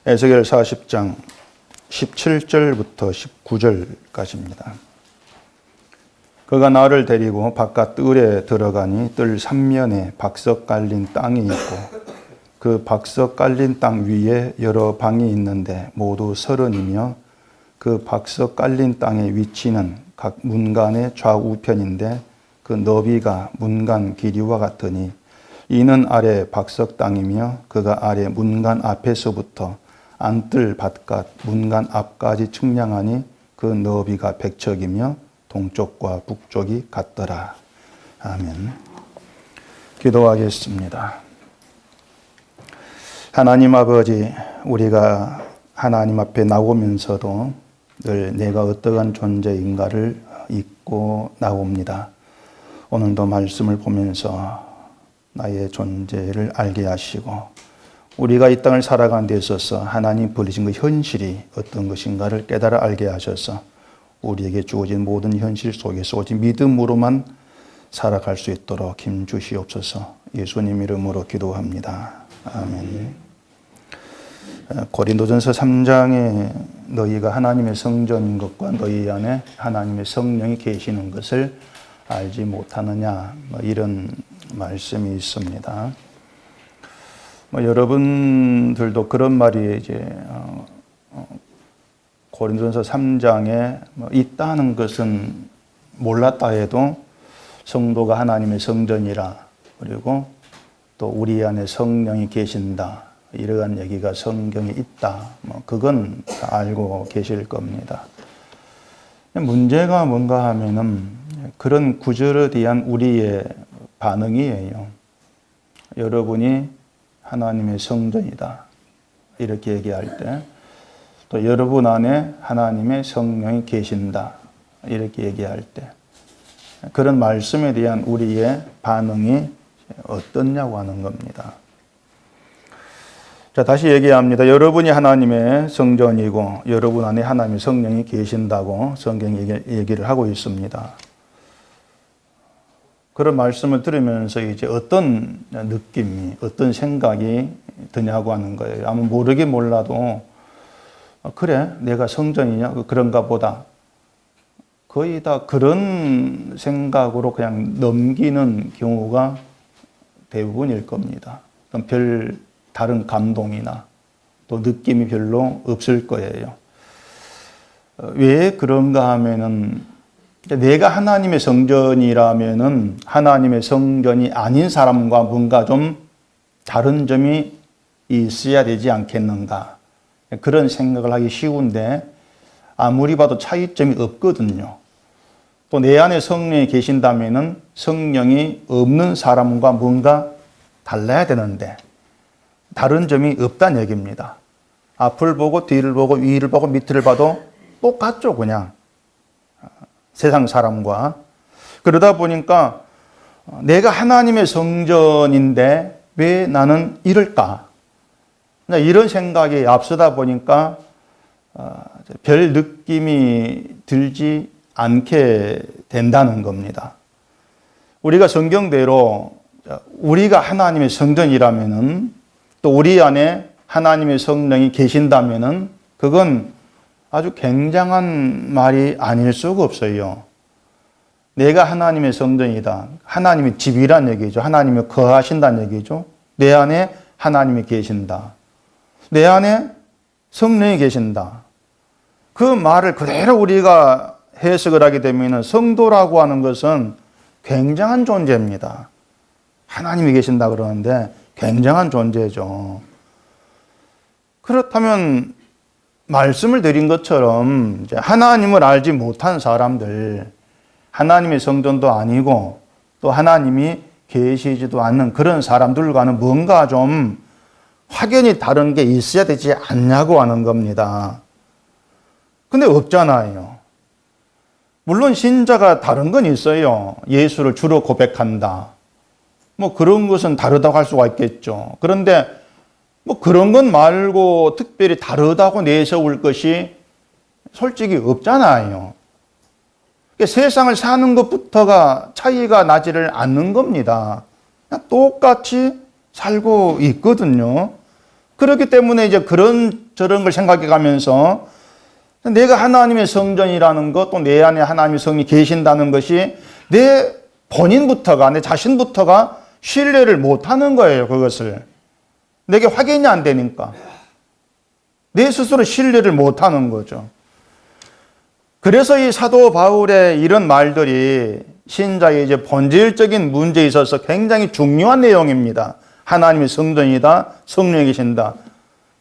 에스겔 40장 17절부터 19절까지입니다. 그가 나를 데리고 바깥 뜰에 들어가니 뜰 3면에 박석 깔린 땅이 있고 그 박석 깔린 땅 위에 여러 방이 있는데 모두 30이며 그 박석 깔린 땅의 위치는 각 문간의 좌우편인데 그 너비가 문간 길이와 같으니 이는 아래 박석 땅이며 그가 아래 문간 앞에서부터 안뜰 바깥 문간 앞까지 측량하니 그 너비가 100척이며 동쪽과 북쪽이 같더라. 아멘. 기도하겠습니다. 하나님 아버지, 우리가 하나님 앞에 나오면서도 늘 내가 어떠한 존재인가를 잊고 나옵니다. 오늘도 말씀을 보면서 나의 존재를 알게 하시고 우리가 이 땅을 살아가는 데 있어서 하나님 버리신 그 현실이 어떤 것인가를 깨달아 알게 하셔서 우리에게 주어진 모든 현실 속에서 오직 믿음으로만 살아갈 수 있도록 힘 주시옵소서. 예수님 이름으로 기도합니다. 아멘. 고린도전서 3장에 너희가 하나님의 성전인 것과 너희 안에 하나님의 성령이 계시는 것을 알지 못하느냐, 이런 말씀이 있습니다. 여러분들도 그런 말이 이제 고린도전서 3장에 있다는 것은 몰랐다 해도 성도가 하나님의 성전이라, 그리고 또 우리 안에 성령이 계신다, 이러한 얘기가 성경에 있다, 그건 다 알고 계실 겁니다. 문제가 뭔가 하면은 그런 구절에 대한 우리의 반응이에요. 여러분이 하나님의 성전이다, 이렇게 얘기할 때, 또 여러분 안에 하나님의 성령이 계신다, 이렇게 얘기할 때, 그런 말씀에 대한 우리의 반응이 어떻냐고 하는 겁니다. 자, 다시 얘기합니다. 여러분이 하나님의 성전이고 여러분 안에 하나님의 성령이 계신다고 성경이 얘기를 하고 있습니다. 그런 말씀을 들으면서 이제 어떤 느낌이, 어떤 생각이 드냐고 하는 거예요. 아마 모르긴 몰라도 그래, 내가 성전이냐? 그런가 보다. 거의 다 그런 생각으로 그냥 넘기는 경우가 대부분일 겁니다. 별 다른 감동이나 또 느낌이 별로 없을 거예요. 왜 그런가 하면은 내가 하나님의 성전이라면은 하나님의 성전이 아닌 사람과 뭔가 좀 다른 점이 있어야 되지 않겠는가, 그런 생각을 하기 쉬운데 아무리 봐도 차이점이 없거든요. 또 내 안에 성령이 계신다면은 성령이 없는 사람과 뭔가 달라야 되는데 다른 점이 없다는 얘기입니다. 앞을 보고 뒤를 보고 위를 보고 밑을 봐도 똑같죠, 그냥. 세상 사람과. 그러다 보니까 내가 하나님의 성전인데 왜 나는 이럴까? 이런 생각이 앞서다 보니까 별 느낌이 들지 않게 된다는 겁니다. 우리가 성경대로 우리가 하나님의 성전이라면은, 또 우리 안에 하나님의 성령이 계신다면은 그건 아주 굉장한 말이 아닐 수가 없어요. 내가 하나님의 성전이다. 하나님의 집이란 얘기죠. 하나님이 거하신다는 얘기죠. 내 안에 하나님이 계신다. 내 안에 성령이 계신다. 그 말을 그대로 우리가 해석을 하게 되면 성도라고 하는 것은 굉장한 존재입니다. 하나님이 계신다 그러는데 굉장한 존재죠. 그렇다면 말씀을 드린 것처럼 이제 하나님을 알지 못한 사람들, 하나님의 성전도 아니고 또 하나님이 계시지도 않는 그런 사람들과는 뭔가 좀 확연히 다른 게 있어야 되지 않냐고 하는 겁니다. 근데 없잖아요. 물론 신자가 다른 건 있어요. 예수를 주로 고백한다. 그런 것은 다르다고 할 수가 있겠죠. 그런데 그런 것 말고 특별히 다르다고 내세울 것이 솔직히 없잖아요. 세상을 사는 것부터가 차이가 나지를 않는 겁니다. 똑같이 살고 있거든요. 그렇기 때문에 이제 저런 걸 생각해 가면서 내가 하나님의 성전이라는 것, 또 내 안에 하나님의 성이 계신다는 것이 내 본인부터가, 내 자신부터가 신뢰를 못 하는 거예요, 그것을. 내게 확인이 안 되니까. 내 스스로 신뢰를 못 하는 거죠. 그래서 이 사도 바울의 이런 말들이 신자의 이제 본질적인 문제에 있어서 굉장히 중요한 내용입니다. 하나님의 성전이다, 성령이 계신다.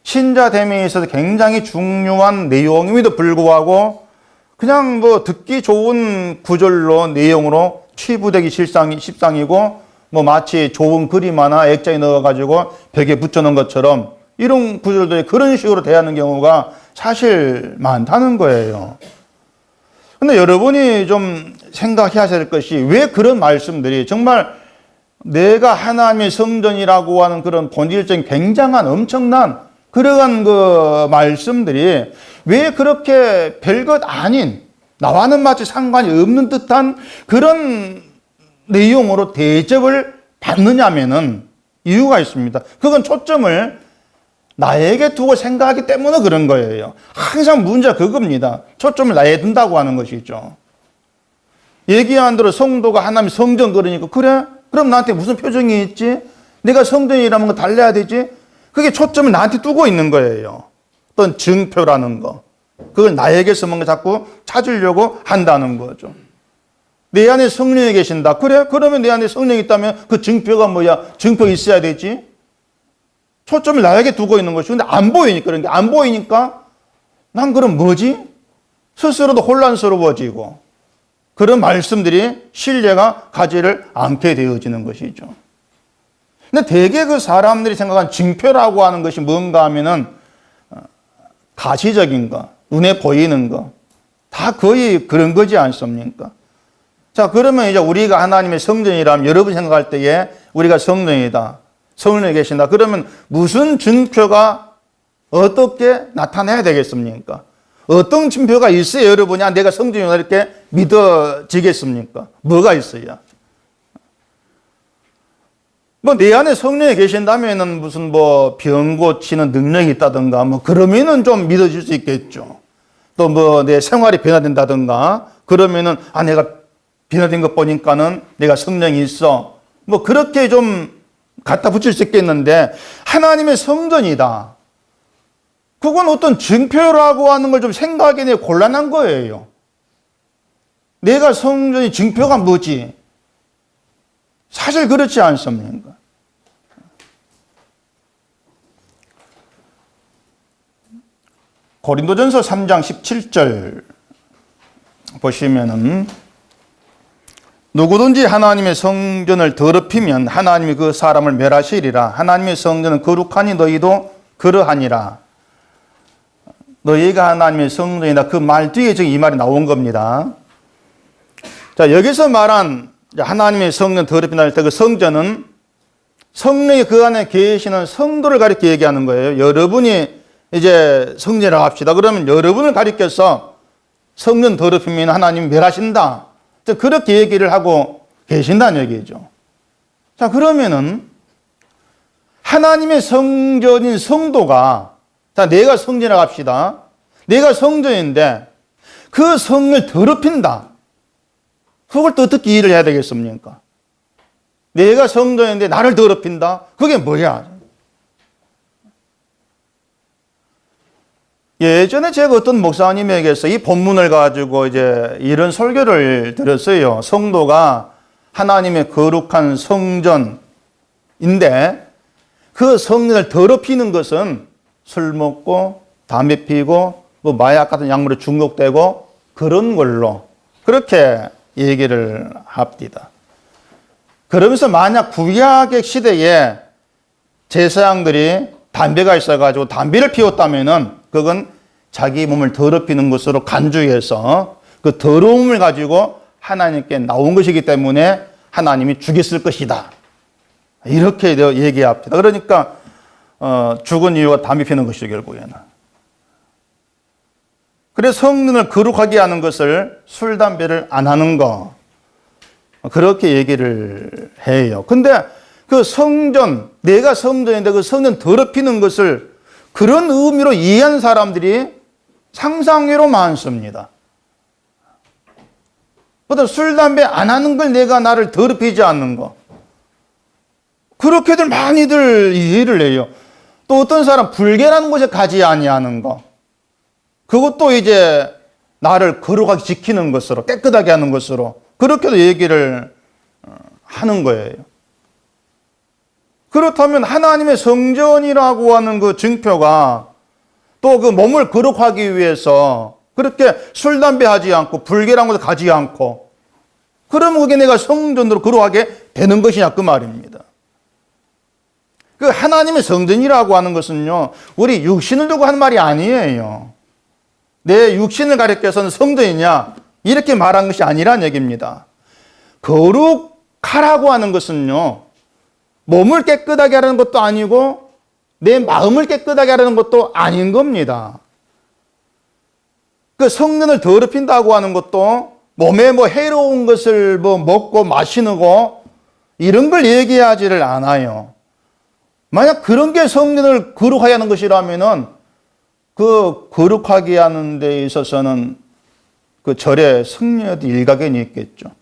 신자됨에 있어서 굉장히 중요한 내용임에도 불구하고 그냥 뭐 듣기 좋은 구절로 내용으로 치부되기 십상이고 뭐 마치 좋은 그림 하나 액자에 넣어가지고 벽에 붙여놓은 것처럼 이런 구절들이 그런 식으로 대하는 경우가 사실 많다는 거예요. 근데 여러분이 좀 생각해야 될 것이 왜 그런 말씀들이 정말 내가 하나님의 성전이라고 하는 그런 본질적인 굉장한 엄청난 그러한 그 말씀들이 왜 그렇게 별것 아닌 나와는 마치 상관이 없는 듯한 그런 내용으로 대접을 받느냐면은 이유가 있습니다. 그건 초점을 나에게 두고 생각하기 때문에 그런 거예요. 항상 문제가 그겁니다. 초점을 나에게 둔다고 하는 것이죠. 얘기한 대로 성도가 하나님의 성전 그러니까 그래? 그럼 나한테 무슨 표정이 있지? 내가 성전이라는 거 달래야 되지? 그게 초점을 나한테 두고 있는 거예요. 어떤 증표라는 거. 그걸 나에게서 뭔가 자꾸 찾으려고 한다는 거죠. 내 안에 성령이 계신다. 그래? 그러면 내 안에 성령이 있다면 그 증표가 뭐야? 증표 있어야 되지? 초점을 나에게 두고 있는 것이. 근데 안 보이니까, 그런 게 안 보이니까 난 그럼 뭐지? 스스로도 혼란스러워지고 그런 말씀들이 신뢰가 가지를 않게 되어지는 것이죠. 근데 대개 그 사람들이 생각한 증표라고 하는 것이 뭔가 하면은 가시적인 거, 눈에 보이는 거, 다 거의 그런 거지 않습니까? 자, 그러면 이제 우리가 하나님의 성전이라면 여러분 생각할 때에 우리가 성전이다. 성령이 계신다. 그러면 무슨 증표가 어떻게 나타나야 되겠습니까? 어떤 증표가 있어야 여러분이 내가 성전이다 이렇게 믿어지겠습니까? 뭐가 있어야? 뭐 내 안에 성령이 계신다면은 무슨 뭐 병 고치는 능력이 있다든가 뭐 그러면은 좀 믿어질 수 있겠죠. 또 뭐 내 생활이 변화된다든가 그러면은 내가 변화된 것 보니까는 내가 성령이 있어. 뭐 그렇게 좀 갖다 붙일 수 있겠는데 하나님의 성전이다. 그건 어떤 증표라고 하는 걸 좀 생각하기 곤란한 거예요. 내가 성전이 증표가 뭐지? 사실 그렇지 않습니까? 고린도전서 3장 17절 보시면은 누구든지 하나님의 성전을 더럽히면 하나님이 그 사람을 멸하시리라. 하나님의 성전은 거룩하니 너희도 그러하니라. 너희가 하나님의 성전이다. 그 말 뒤에 지금 이 말이 나온 겁니다. 자, 여기서 말한 하나님의 성전 더럽힌다 할 때 그 성전은 성령이 그 안에 계시는 성도를 가리켜 얘기하는 거예요. 여러분이 이제 성전이라고 합시다. 그러면 여러분을 가리켜서 성전 더럽히면 하나님이 멸하신다. 그렇게 얘기를 하고 계신다는 얘기죠. 자, 그러면은 하나님의 성전인 성도가 자, 내가 성전이라고 합시다. 내가 성전인데 그 성을 더럽힌다. 그걸 또 어떻게 이해를 해야 되겠습니까? 내가 성전인데 나를 더럽힌다? 그게 뭐야? 예전에 제가 어떤 목사님에게서 이 본문을 가지고 이제 이런 설교를 들었어요. 성도가 하나님의 거룩한 성전인데 그 성전을 더럽히는 것은 술 먹고 담배 피고 뭐 마약 같은 약물에 중독되고 그런 걸로 그렇게 얘기를 합니다. 그러면서 만약 구약의 시대에 제사장들이 담배가 있어가지고 담배를 피웠다면은 그건 자기 몸을 더럽히는 것으로 간주해서 그 더러움을 가지고 하나님께 나온 것이기 때문에 하나님이 죽였을 것이다. 이렇게 얘기합니다. 그러니까 죽은 이유가 담배 피는 것이죠, 결국에는. 그래서 성전을 거룩하게 하는 것을 술, 담배를 안 하는 거. 그렇게 얘기를 해요. 근데 그 성전, 내가 성전인데 그 성전 더럽히는 것을 그런 의미로 이해한 사람들이 상상외로 많습니다. 보다 술, 담배 안 하는 걸 내가 나를 더럽히지 않는 거. 그렇게들 많이들 이해를 해요. 또 어떤 사람 불개라는 곳에 가지 아니하는 거. 그것도 이제 나를 거룩하게 지키는 것으로, 깨끗하게 하는 것으로 그렇게도 얘기를 하는 거예요. 그렇다면 하나님의 성전이라고 하는 그 증표가 또 그 몸을 거룩하기 위해서 그렇게 술, 담배 하지 않고 불개라는 곳에 가지 않고 그러면 그게 내가 성전으로 거룩하게 되는 것이냐 그 말입니다. 그 하나님의 성전이라고 하는 것은요, 우리 육신을 두고 하는 말이 아니에요. 내 육신을 가리켜서는 성전이냐 이렇게 말한 것이 아니란 얘기입니다. 거룩하라고 하는 것은요, 몸을 깨끗하게 하라는 것도 아니고 내 마음을 깨끗하게 하라는 것도 아닌 겁니다. 그 성전을 더럽힌다고 하는 것도 몸에 해로운 것을 먹고 마시는 거 이런 걸 얘기하지를 않아요. 만약 그런 게 성전을 거룩하게 하는 것이라면은 그 거룩하게 하는 데 있어서는 그 절에 승려도 일가견이 있겠죠.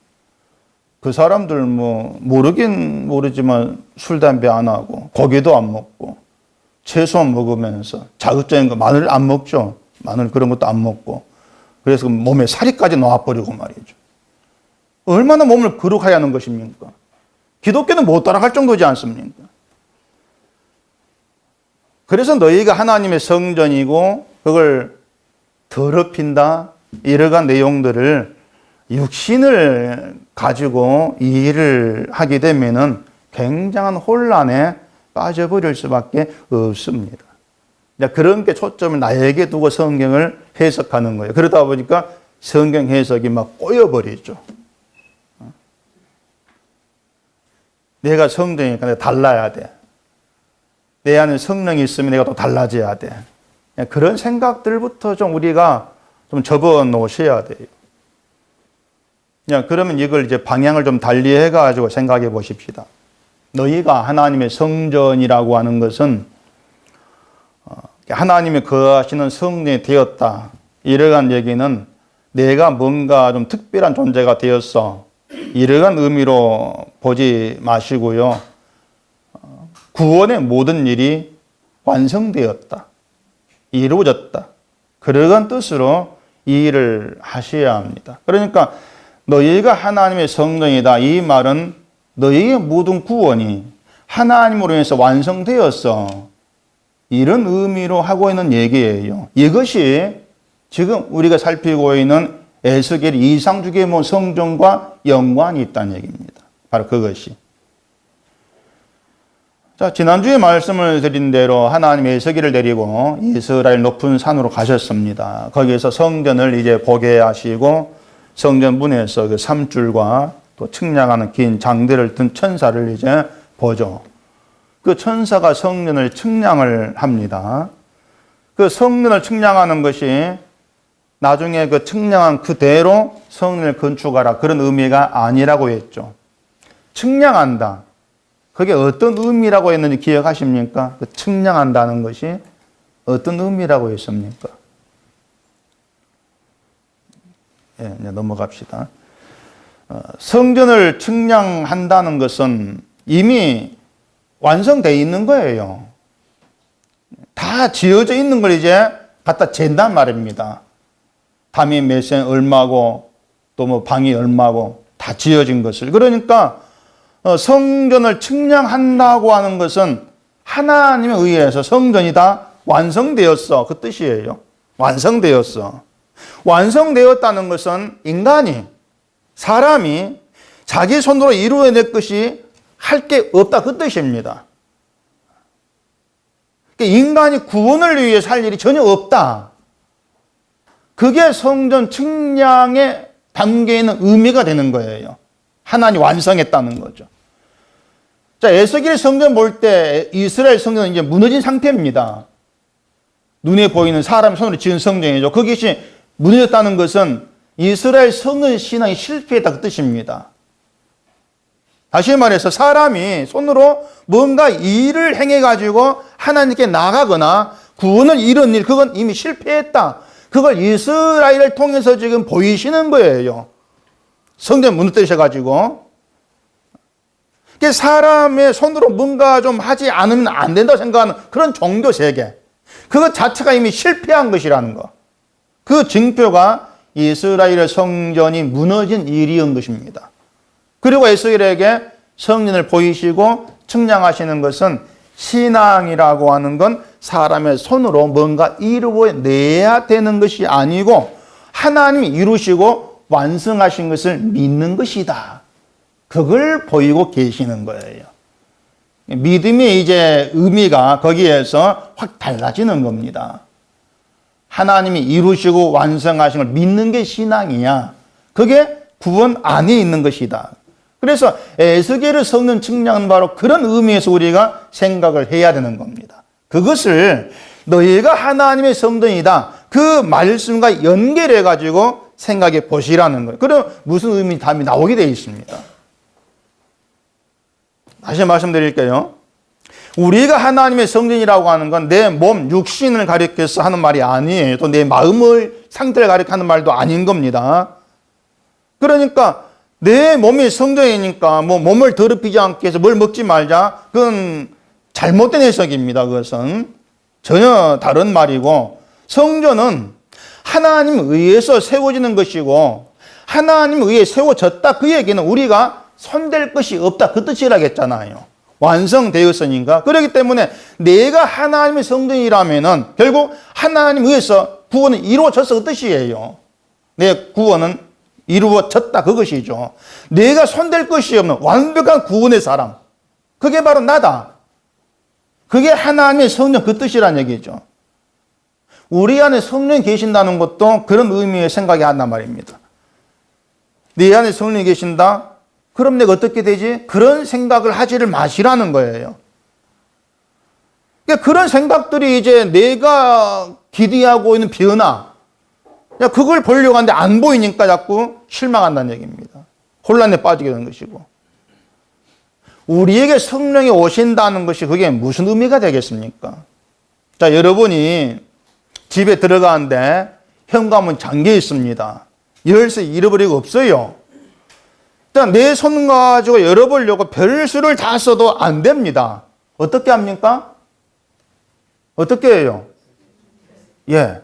그 사람들 모르긴 모르지만 술, 담배 안 하고 고기도 안 먹고 채소만 먹으면서 자극적인 거 마늘 안 먹죠. 마늘 그런 것도 안 먹고 그래서 몸에 살이까지 놓아버리고 말이죠. 얼마나 몸을 거룩하게 하는 것입니까? 기독교는 못 따라갈 정도지 않습니까? 그래서 너희가 하나님의 성전이고 그걸 더럽힌다 이러한 내용들을 육신을 가지고 이해를 하게 되면은 굉장한 혼란에 빠져버릴 수밖에 없습니다. 그런 게 초점을 나에게 두고 성경을 해석하는 거예요. 그러다 보니까 성경 해석이 막 꼬여버리죠. 내가 성전이니까 내가 달라야 돼. 내 안에 성령이 있으면 내가 또 달라져야 돼. 그런 생각들부터 좀 우리가 좀 접어 놓으셔야 돼요. 그러면 이걸 이제 방향을 좀 달리 해가지고 생각해 보십시다. 너희가 하나님의 성전이라고 하는 것은 하나님이 거하시는 성전이 되었다. 이러한 얘기는 내가 뭔가 좀 특별한 존재가 되었어. 이러한 의미로 보지 마시고요. 구원의 모든 일이 완성되었다. 이루어졌다. 그러한 뜻으로 이 일을 하셔야 합니다. 그러니까 너희가 하나님의 성전이다. 이 말은 너희의 모든 구원이 하나님으로 인해서 완성되었어. 이런 의미로 하고 있는 얘기예요. 이것이 지금 우리가 살피고 있는 에스겔 이상주기의 성전과 연관이 있다는 얘기입니다. 바로 그것이. 자, 지난주에 말씀을 드린 대로 하나님 에스겔을 데리고 이스라엘 높은 산으로 가셨습니다. 거기에서 성전을 이제 보게 하시고 성전 문에서 그 삼줄과 또 측량하는 긴 장대를 든 천사를 이제 보죠. 그 천사가 성전을 측량을 합니다. 그 성전을 측량하는 것이 나중에 그 측량한 그대로 성전을 건축하라 그런 의미가 아니라고 했죠. 측량한다. 그게 어떤 의미라고 했는지 기억하십니까? 그 측량한다는 것이 어떤 의미라고 했습니까? 예, 이제 넘어갑시다. 성전을 측량한다는 것은 이미 완성되어 있는 거예요. 다 지어져 있는 걸 이제 갖다 잰단 말입니다. 담이 몇 센 얼마고 또 방이 얼마고 다 지어진 것을. 그러니까 성전을 측량한다고 하는 것은 하나님에 의해서 성전이 다 완성되었어. 그 뜻이에요. 완성되었어. 완성되었다는 것은 인간이, 사람이 자기 손으로 이루어낼 것이 할 게 없다. 그 뜻입니다. 인간이 구원을 위해서 할 일이 전혀 없다. 그게 성전 측량에 담겨있는 의미가 되는 거예요. 하나님이 완성했다는 거죠. 자, 에스겔 성전 볼 때 이스라엘 성전은 이제 무너진 상태입니다. 눈에 보이는 사람의 손으로 지은 성전이죠. 그것이 무너졌다는 것은 이스라엘 성전 신앙이 실패했다 그 뜻입니다. 다시 말해서 사람이 손으로 뭔가 일을 행해가지고 하나님께 나가거나 구원을 이룬 일, 그건 이미 실패했다. 그걸 이스라엘을 통해서 지금 보이시는 거예요. 성전 무너뜨리셔가지고. 사람의 손으로 뭔가 좀 하지 않으면 안 된다고 생각하는 그런 종교 세계. 그것 자체가 이미 실패한 것이라는 거. 그 징표가 이스라엘의 성전이 무너진 일이었던 것입니다. 그리고 에스겔에게 성전을 보이시고 측량하시는 것은 신앙이라고 하는 건 사람의 손으로 뭔가 이루어내야 되는 것이 아니고 하나님이 이루시고 완성하신 것을 믿는 것이다. 그걸 보이고 계시는 거예요. 믿음의 이제 의미가 거기에서 확 달라지는 겁니다. 하나님이 이루시고 완성하신 걸 믿는 게 신앙이야. 그게 구원 안에 있는 것이다. 그래서 에스겔의 성전 측량은 바로 그런 의미에서 우리가 생각을 해야 되는 겁니다. 그것을 너희가 하나님의 성전이다. 그 말씀과 연결해 가지고 생각해 보시라는 거예요. 그럼 무슨 의미 답이 나오게 되어 있습니다. 다시 말씀드릴게요. 우리가 하나님의 성전이라고 하는 건 내 몸, 육신을 가리켜서 하는 말이 아니에요. 또 내 마음을, 상태를 가리켜하는 말도 아닌 겁니다. 그러니까 내 몸이 성전이니까 뭐 몸을 더럽히지 않게 해서 뭘 먹지 말자. 그건 잘못된 해석입니다. 그것은 전혀 다른 말이고, 성전은 하나님 의해서 세워지는 것이고 하나님 의해 세워졌다. 그 얘기는 우리가 손댈 것이 없다. 그 뜻이라고 했잖아요. 완성되었으니까. 그렇기 때문에 내가 하나님의 성전이라면은 결국 하나님 의해서 구원은 이루어졌어. 그 뜻이에요. 내 구원은 이루어졌다. 그것이죠. 내가 손댈 것이 없는 완벽한 구원의 사람. 그게 바로 나다. 그게 하나님의 성령 그 뜻이란 얘기죠. 우리 안에 성령이 계신다는 것도 그런 의미의 생각이 한단 말입니다. 내 안에 성령이 계신다? 그럼 내가 어떻게 되지? 그런 생각을 하지를 마시라는 거예요. 그러니까 그런 생각들이 이제 내가 기대하고 있는 변화, 그걸 보려고 하는데 안 보이니까 자꾸 실망한다는 얘기입니다. 혼란에 빠지게 되는 것이고. 우리에게 성령이 오신다는 것이 그게 무슨 의미가 되겠습니까? 자, 여러분이 집에 들어가는데 현관문 잠겨 있습니다. 열쇠 잃어버리고 없어요. 내 손 가지고 열어보려고 별수를 다 써도 안 됩니다. 어떻게 합니까? 어떻게 해요? 예.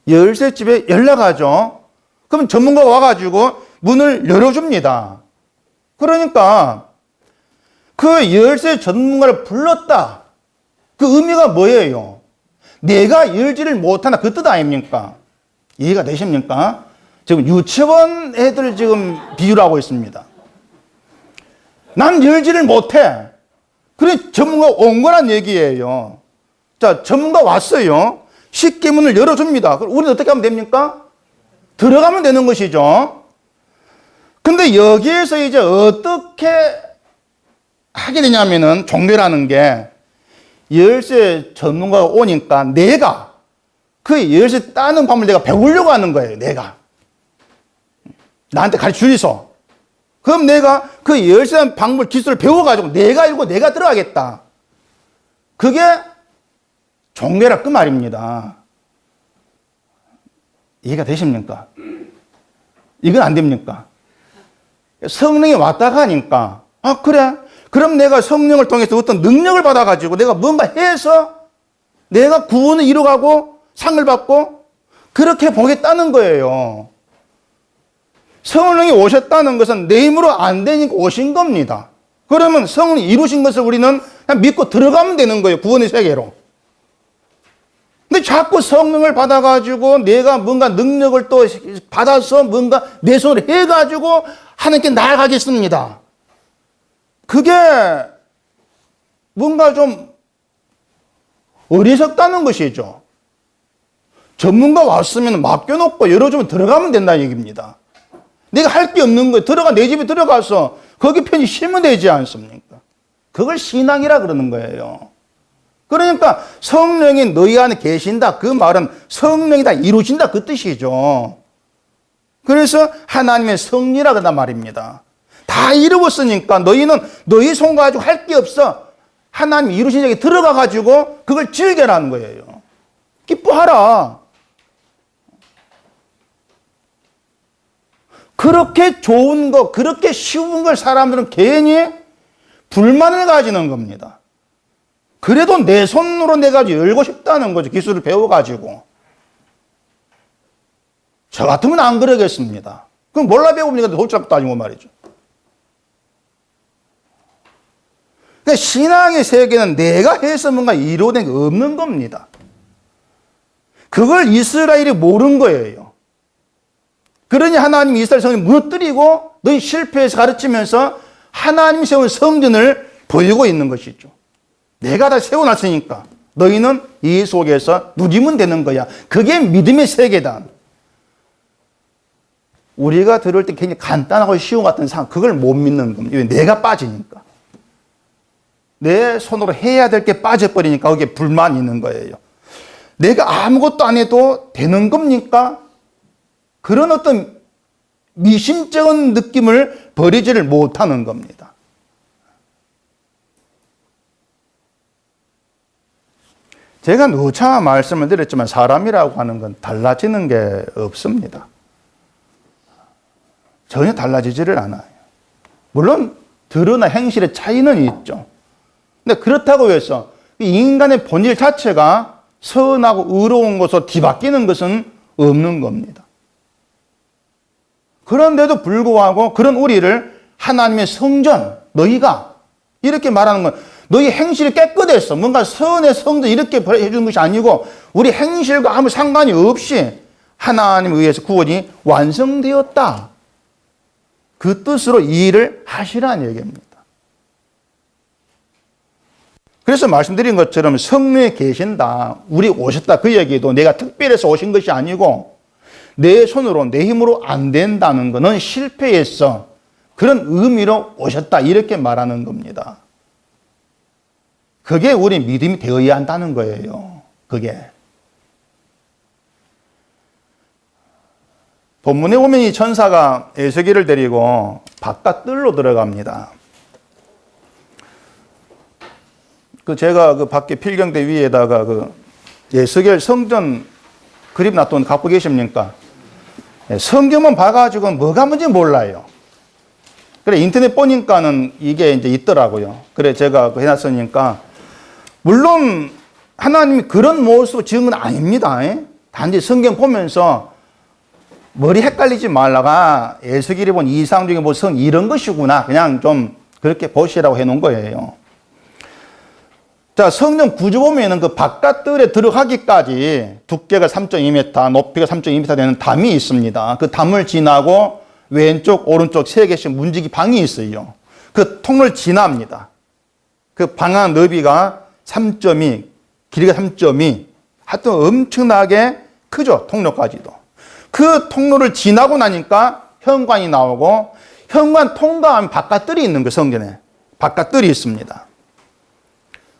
열쇠집에 연락하죠. 그럼 전문가가 와가지고 문을 열어줍니다. 그러니까 그 열쇠 전문가를 불렀다. 그 의미가 뭐예요? 내가 열지를 못하나 그 뜻 아닙니까? 이해가 되십니까? 지금 유치원 애들 지금 비유를 하고 있습니다. 난 열지를 못해. 그래 전문가 온 거란 얘기예요. 자, 전문가 왔어요. 쉽게 문을 열어줍니다. 그럼 우리는 어떻게 하면 됩니까? 들어가면 되는 것이죠. 근데 여기에서 이제 어떻게 하게 되냐면은 종교라는 게 열쇠 전문가가 오니까 내가 그 열쇠 따는 방법을 내가 배우려고 하는 거예요. 내가. 나한테 가르쳐 주이소. 그럼 내가 그 열쇠 방법 기술을 배워가지고 내가 읽고 내가 들어가겠다. 그게 종교라 그 말입니다. 이해가 되십니까? 이건 안 됩니까? 성령이 왔다 가니까 아 그래? 그럼 내가 성령을 통해서 어떤 능력을 받아가지고 내가 뭔가 해서 내가 구원을 이루어가고 상을 받고 그렇게 보겠다는 거예요. 성령이 오셨다는 것은 내 힘으로 안 되니까 오신 겁니다. 그러면 성령이 이루신 것을 우리는 그냥 믿고 들어가면 되는 거예요. 구원의 세계로. 근데 자꾸 성령을 받아가지고 내가 뭔가 능력을 또 받아서 뭔가 내 손으로 해가지고 하나님께 나아가겠습니다. 그게 뭔가 좀 어리석다는 것이죠. 전문가 왔으면 맡겨놓고 열어주면 들어가면 된다는 얘기입니다. 내가 할 게 없는 거예요. 내 집에 들어가서 거기 편히 쉬면 되지 않습니까? 그걸 신앙이라 그러는 거예요. 그러니까 성령이 너희 안에 계신다. 그 말은 성령이 다 이루신다. 그 뜻이죠. 그래서 하나님의 성리라 그런단 말입니다. 다 이루었으니까 너희는 너희 손 가지고 할 게 없어. 하나님이 이루신 얘기 들어가 가지고 그걸 즐겨라는 거예요. 기뻐하라. 그렇게 좋은 거, 그렇게 쉬운 걸 사람들은 괜히 불만을 가지는 겁니다. 그래도 내 손으로 내가 열고 싶다는 거죠. 기술을 배워가지고. 저 같으면 안 그러겠습니다. 그럼 몰라 배우니까 돌짝도 아니고 말이죠. 그러니까 신앙의 세계는 내가 해서 뭔가 이루어낸 게 없는 겁니다. 그걸 이스라엘이 모른 거예요. 그러니 하나님이 이스라엘 성전을 무너뜨리고 너희 실패해서 가르치면서 하나님이 세운 성전을 보이고 있는 것이죠. 내가 다 세워놨으니까 너희는 이 속에서 누리면 되는 거야. 그게 믿음의 세계다. 우리가 들을 때 굉장히 간단하고 쉬운 것 같은 상황, 그걸 못 믿는 겁니다. 왜? 내가 빠지니까. 내 손으로 해야 될 게 빠져버리니까 거기에 불만이 있는 거예요. 내가 아무것도 안 해도 되는 겁니까? 그런 어떤 미심쩍은 느낌을 버리지를 못하는 겁니다. 제가 누차 말씀을 드렸지만 사람이라고 하는 건 달라지는 게 없습니다. 전혀 달라지지를 않아요. 물론 드러나 행실의 차이는 있죠. 근데 그렇다고 해서 인간의 본질 자체가 선하고 의로운 것으로 뒤바뀌는 것은 없는 겁니다. 그런데도 불구하고 그런 우리를 하나님의 성전, 너희가 이렇게 말하는 건 너희 행실이 깨끗했어. 뭔가 선의 성전 이렇게 해주는 것이 아니고 우리 행실과 아무 상관이 없이 하나님에 의해서 구원이 완성되었다. 그 뜻으로 이 일을 하시라는 얘기입니다. 그래서 말씀드린 것처럼 성령에 계신다, 우리 오셨다 그 얘기도 내가 특별해서 오신 것이 아니고 내 손으로 내 힘으로 안 된다는 것은 실패했어. 그런 의미로 오셨다 이렇게 말하는 겁니다. 그게 우리 믿음이 되어야 한다는 거예요. 그게. 본문에 보면 이 천사가 에스겔을 데리고 바깥 뜰로 들어갑니다. 제가 그 밖에 필경대 위에다가 그 에스겔 성전 그림 놔둔 갖고 계십니까? 성경만 봐가지고 뭐가 뭔지 몰라요. 그래, 인터넷 보니까는 이게 이제 있더라고요. 그래, 제가 해놨으니까. 물론, 하나님이 그런 모습을 지은 건 아닙니다. 단지 성경 보면서 머리 헷갈리지 말라가 에스겔이 본 이상적인 모습은 이런 것이구나. 그냥 좀 그렇게 보시라고 해놓은 거예요. 자, 성전 구조 보면은 그 바깥뜰에 들어가기까지 두께가 3.2m, 높이가 3.2m 되는 담이 있습니다. 그 담을 지나고 왼쪽, 오른쪽 3개씩 문지기 방이 있어요. 그 통로를 지납니다. 그 방안 너비가 3.2, 길이가 3.2, 하여튼 엄청나게 크죠, 통로까지도. 그 통로를 지나고 나니까 현관이 나오고 현관 통과하면 바깥뜰이 있는 거 성전에. 바깥뜰이 있습니다.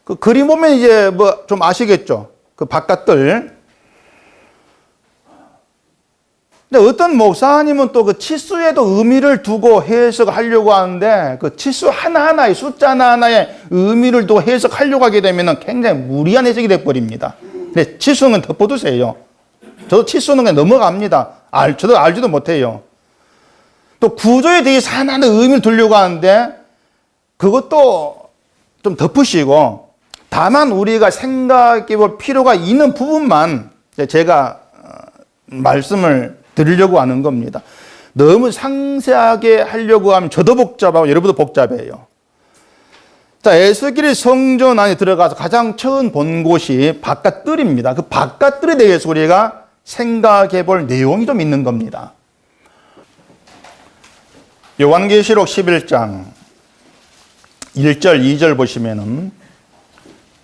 그 그림 보면 이제 뭐 좀 아시겠죠? 그 바깥뜰. 근데 어떤 목사님은 또 그 치수에도 의미를 두고 해석하려고 하는데 그 치수 하나하나의 숫자 하나하나의 의미를 두고 해석하려고 하게 되면 굉장히 무리한 해석이 돼버립니다. 근데 치수는 덮어두세요. 저도 치수는 그냥 넘어갑니다. 저도 알지도 못해요. 또 구조에 대해서 하나하나 의미를 두려고 하는데 그것도 좀 덮으시고 다만 우리가 생각해 볼 필요가 있는 부분만 제가 말씀을 드리려고 하는 겁니다. 너무 상세하게 하려고 하면 저도 복잡하고 여러분도 복잡해요. 자, 에스겔의 성전 안에 들어가서 가장 처음 본 곳이 바깥뜰입니다. 그 바깥뜰에 대해서 우리가 생각해 볼 내용이 좀 있는 겁니다. 요한계시록 11장 1절, 2절 보시면은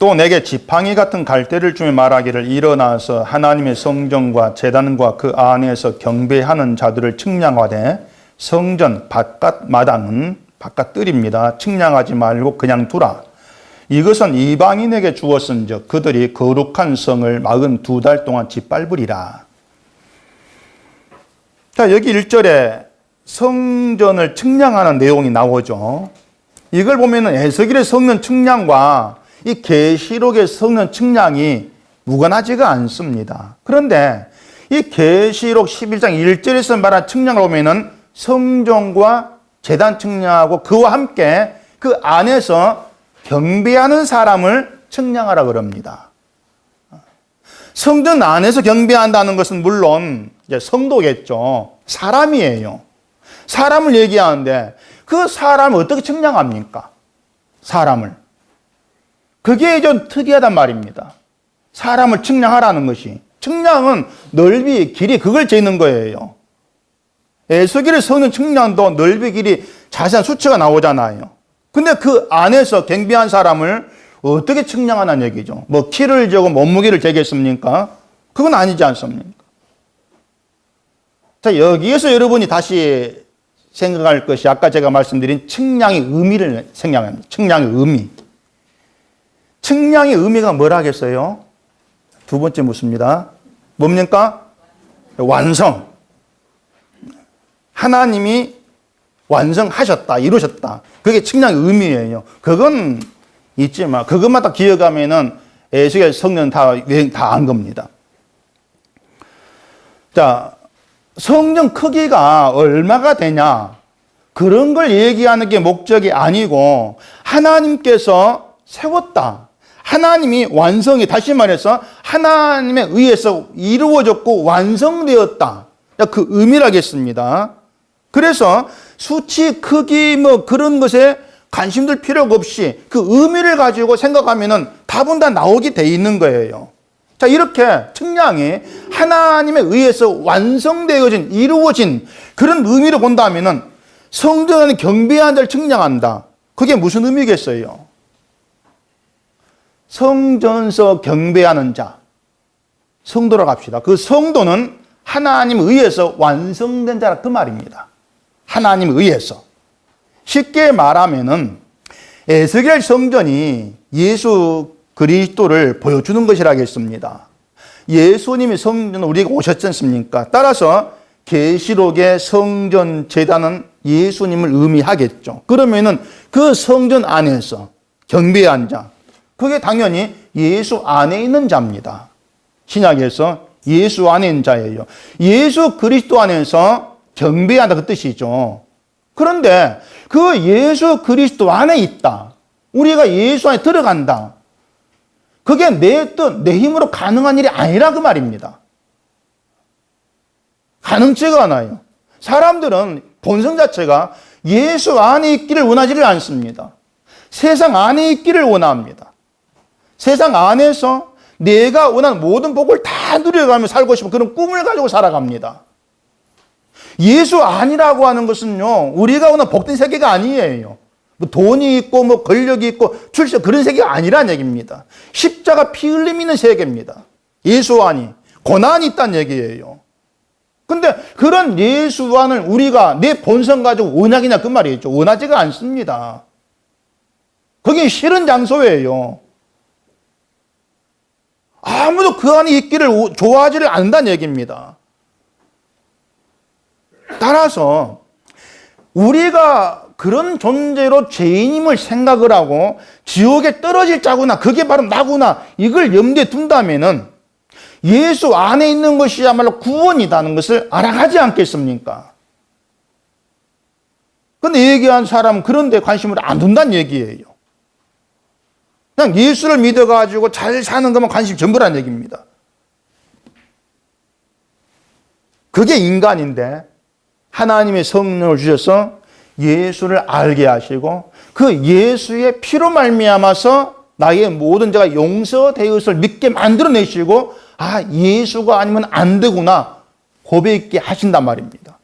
또 내게 지팡이 같은 갈대를 주며 말하기를 일어나서 하나님의 성전과 제단과 그 안에서 경배하는 자들을 측량하되 성전 바깥 마당은 바깥 뜰입니다. 측량하지 말고 그냥 두라. 이것은 이방인에게 주었은즉 그들이 거룩한 성을 42달 동안 짓밟으리라. 자, 여기 1절에 성전을 측량하는 내용이 나오죠. 이걸 보면은 에스겔의 성전 측량과 이 계시록의 성전 측량이 무관하지가 않습니다. 그런데 이 계시록 11장 1절에서 말한 측량을 보면은 성전과 제단 측량하고 그와 함께 그 안에서 경배하는 사람을 측량하라 그럽니다. 성전 안에서 경배한다는 것은 물론 이제 성도겠죠. 사람이에요. 사람을 얘기하는데 그 사람을 어떻게 측량합니까? 사람을. 그게 좀 특이하단 말입니다. 사람을 측량하라는 것이. 측량은 넓이, 길이 그걸 재는 거예요. 에스겔의 성전 측량도 넓이, 길이 자세한 수치가 나오잖아요. 근데 그 안에서 경배한 사람을 어떻게 측량하는 얘기죠? 뭐 키를 재고 몸무게를 재겠습니까? 그건 아니지 않습니까? 자, 여기에서 여러분이 다시 생각할 것이 아까 제가 말씀드린 측량의 의미를 생각합니다. 측량의 의미. 측량의 의미가 뭐라겠어요? 두 번째 묻습니다. 뭡니까? 완성. 하나님이 완성하셨다, 이루셨다. 그게 측량의 의미예요. 그건 있지만 그것마다 기억하면은 에스겔 성전 다 안 겁니다. 자, 성전 크기가 얼마가 되냐? 그런 걸 얘기하는 게 목적이 아니고 하나님께서 세웠다. 하나님이 완성이 다시 말해서 하나님에 의해서 이루어졌고 완성되었다. 그 의미라겠습니다. 그래서 수치, 크기 뭐 그런 것에 관심들 필요가 없이 그 의미를 가지고 생각하면은 답은 다 나오게 돼 있는 거예요. 자, 이렇게 측량이 하나님에 의해서 완성되어진, 이루어진 그런 의미를 본다면은 성전 안에 경배하는 자를 측량한다. 그게 무슨 의미겠어요? 성전서 경배하는 자, 성도라고 합시다. 그 성도는 하나님에 의해서 완성된 자라 그 말입니다. 하나님에 의해서. 쉽게 말하면은 에스겔 성전이 예수 그리스도를 보여주는 것이라겠습니다. 예수님이 성전에 우리가 오셨지 않습니까? 따라서 계시록의 성전 제단은 예수님을 의미하겠죠. 그러면은 그 성전 안에서 경배한 자, 그게 당연히 예수 안에 있는 자입니다. 신약에서 예수 안에 있는 자예요. 예수 그리스도 안에서 경배한다 그 뜻이죠. 그런데 그 예수 그리스도 안에 있다. 우리가 예수 안에 들어간다. 그게 내 뜻, 내 힘으로 가능한 일이 아니라 그 말입니다. 가능치가 않아요. 사람들은 본성 자체가 예수 안에 있기를 원하지를 않습니다. 세상 안에 있기를 원합니다. 세상 안에서 내가 원하는 모든 복을 다 누려가며 살고 싶은 그런 꿈을 가지고 살아갑니다. 예수 아니라고 하는 것은요, 우리가 원하는 복된 세계가 아니에요. 뭐 돈이 있고, 뭐 권력이 있고, 출세 그런 세계가 아니라는 얘기입니다. 십자가 피 흘림 있는 세계입니다. 예수 안이, 고난이 있다는 얘기예요. 근데 그런 예수 안을 우리가 내 본성 가지고 원하겠냐 그 말이죠. 원하지가 않습니다. 거기 싫은 장소예요. 아무도 그 안에 있기를 좋아하지를 않는다는 얘기입니다. 따라서 우리가 그런 존재로 죄인임을 생각을 하고 지옥에 떨어질 자구나, 그게 바로 나구나, 이걸 염두에 둔다면은 예수 안에 있는 것이야말로 구원이라는 것을 알아가지 않겠습니까? 근데 얘기한 사람은 그런 데 관심을 안 둔다는 얘기예요. 그냥 예수를 믿어가지고 잘 사는 것만 관심 전부란 얘기입니다. 그게 인간인데 하나님의 성령을 주셔서 예수를 알게 하시고 그 예수의 피로 말미암아서 나의 모든 죄가 용서되었을 믿게 만들어내시고 아, 예수가 아니면 안 되구나 고백있게 하신단 말입니다.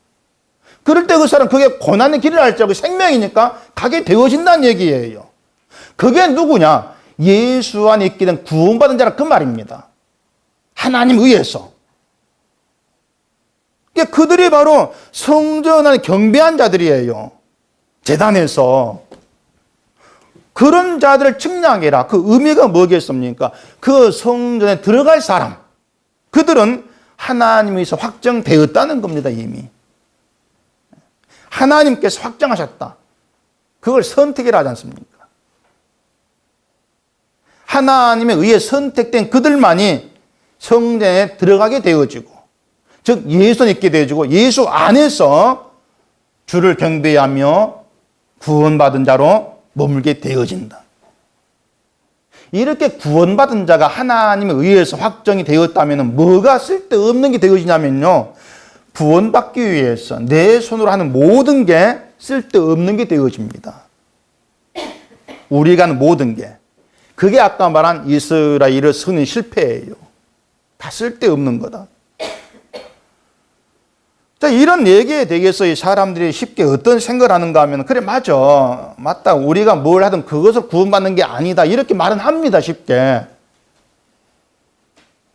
그럴 때 그 사람 그게 고난의 길을 알자고 생명이니까 가게 되어진다는 얘기예요. 그게 누구냐? 예수 안에 있게 된 구원받은 자라 그 말입니다. 하나님 의해서. 그들이 바로 성전 안에 경배한 자들이에요. 제단에서. 그런 자들을 측량해라. 그 의미가 뭐겠습니까? 그 성전에 들어갈 사람. 그들은 하나님에서 확정되었다는 겁니다, 이미. 하나님께서 확정하셨다. 그걸 선택이라 하지 않습니까? 하나님에 의해 선택된 그들만이 성전에 들어가게 되어지고, 즉 예수 믿게 되어지고 예수 안에서 주를 경배하며 구원받은 자로 머물게 되어진다. 이렇게 구원받은 자가 하나님에 의해서 확정이 되었다면 뭐가 쓸데없는 게 되어지냐면요, 구원받기 위해서 내 손으로 하는 모든 게 쓸데없는 게 되어집니다. 우리가 하는 모든 게. 그게 아까 말한 이스라엘의 선의 실패예요. 다 쓸데없는 거다. 자, 이런 얘기에 대해서 이 사람들이 쉽게 어떤 생각을 하는가 하면, 그래, 맞다. 우리가 뭘 하든 그것을 구원받는 게 아니다. 이렇게 말은 합니다, 쉽게.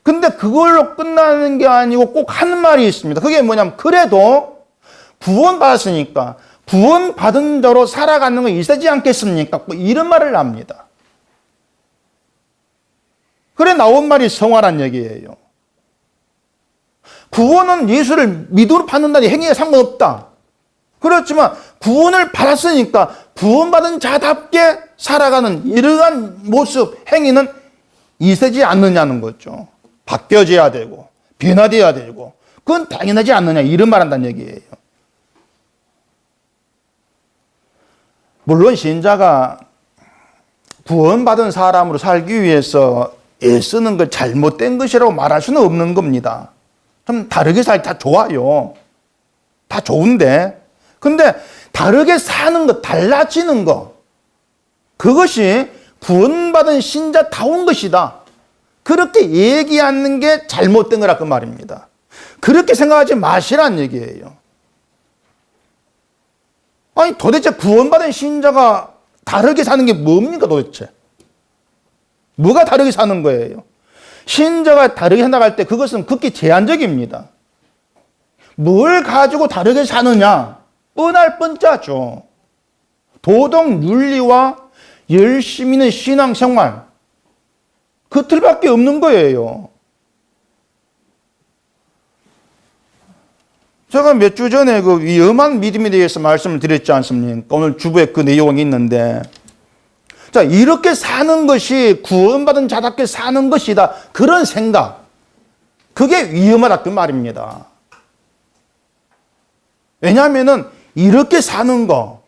근데 그걸로 끝나는 게 아니고 꼭 하는 말이 있습니다. 그게 뭐냐면, 그래도 구원받았으니까 구원받은 자로 살아가는 건 있어지 않겠습니까? 뭐 이런 말을 합니다. 그래 나온 말이 성화란 얘기예요. 구원은 예수를 믿음으로 받는다니 행위에 상관없다. 그렇지만 구원을 받았으니까 구원받은 자답게 살아가는 이러한 모습, 행위는 있어지 않느냐는 거죠. 바뀌어져야 되고 변화되어야 되고 그건 당연하지 않느냐, 이런 말한다는 얘기예요. 물론 신자가 구원받은 사람으로 살기 위해서 애쓰는 것 잘못된 것이라고 말할 수는 없는 겁니다. 좀 다르게 살기 다 좋아요. 다 좋은데. 근데 다르게 사는 것, 달라지는 것, 그것이 구원받은 신자다운 것이다. 그렇게 얘기하는 게 잘못된 거라 그 말입니다. 그렇게 생각하지 마시란 얘기예요. 아니 도대체 구원받은 신자가 다르게 사는 게 뭡니까 도대체? 뭐가 다르게 사는 거예요? 신자가 다르게 생각할 때 그것은 극히 제한적입니다. 뭘 가지고 다르게 사느냐? 뻔할 뻔짜죠. 도덕, 윤리와 열심히 있는 신앙생활, 그 틀밖에 없는 거예요. 제가 몇 주 전에 그 위험한 믿음에 대해서 말씀을 드렸지 않습니까? 오늘 주부에 그 내용이 있는데, 자, 이렇게 사는 것이 구원받은 자답게 사는 것이다. 그런 생각. 그게 위험하다. 그 말입니다. 왜냐하면은 이렇게 사는 거,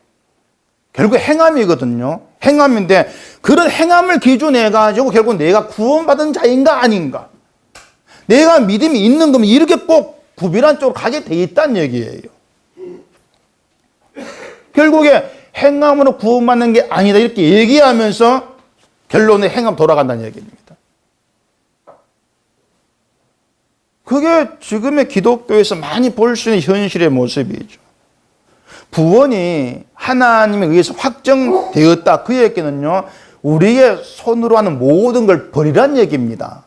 결국 행함이거든요. 행함인데, 그런 행함을 기준해가지고 결국 내가 구원받은 자인가 아닌가. 내가 믿음이 있는 거면 이렇게 꼭 구별한 쪽으로 가게 돼 있다는 얘기예요. 결국에 행함으로 구원받는 게 아니다 이렇게 얘기하면서 결론에 행함 돌아간다는 얘기입니다. 그게 지금의 기독교에서 많이 볼 수 있는 현실의 모습이죠. 구원이 하나님에 의해서 확정되었다. 그 얘기는요, 우리의 손으로 하는 모든 걸 버리란 얘기입니다.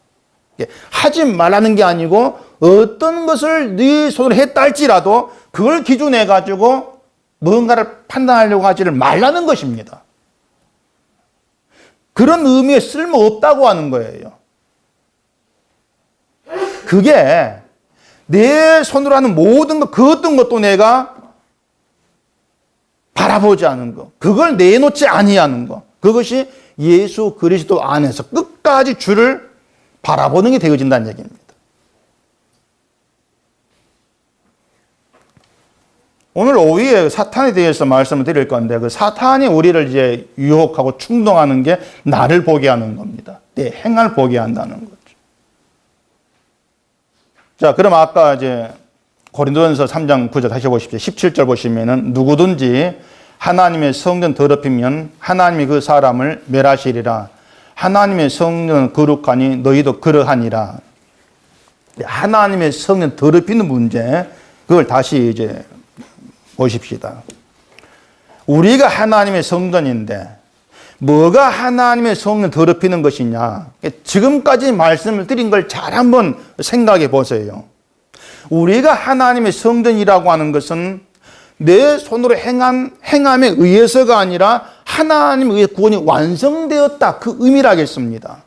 하지 말라는 게 아니고 어떤 것을 네 손으로 했다 할지라도 그걸 기준해 가지고 뭔가를 판단하려고 하지를 말라는 것입니다. 그런 의미에 쓸모없다고 하는 거예요. 그게 내 손으로 하는 모든 것, 그 어떤 것도 내가 바라보지 않은 것, 그걸 내놓지 아니하는 것, 그것이 예수 그리스도 안에서 끝까지 주를 바라보는 게 되어진다는 얘기입니다. 오늘 오후에 사탄에 대해서 말씀을 드릴 건데, 그 사탄이 우리를 이제 유혹하고 충동하는 게 나를 보게 하는 겁니다. 내 행함을 보게 한다는 거죠. 자, 그럼 아까 이제 고린도전서 3장 9절 다시 보십시오. 17절 보시면은 누구든지 하나님의 성전 더럽히면 하나님이 그 사람을 멸하시리라. 하나님의 성전은 거룩하니 너희도 그러하니라. 하나님의 성전 더럽히는 문제, 그걸 다시 이제 보십시다. 우리가 하나님의 성전인데 뭐가 하나님의 성전을 더럽히는 것이냐? 지금까지 말씀을 드린 걸 잘 한번 생각해 보세요. 우리가 하나님의 성전이라고 하는 것은 내 손으로 행한 행함에 의해서가 아니라 하나님에 의해 구원이 완성되었다. 그 의미라겠습니다.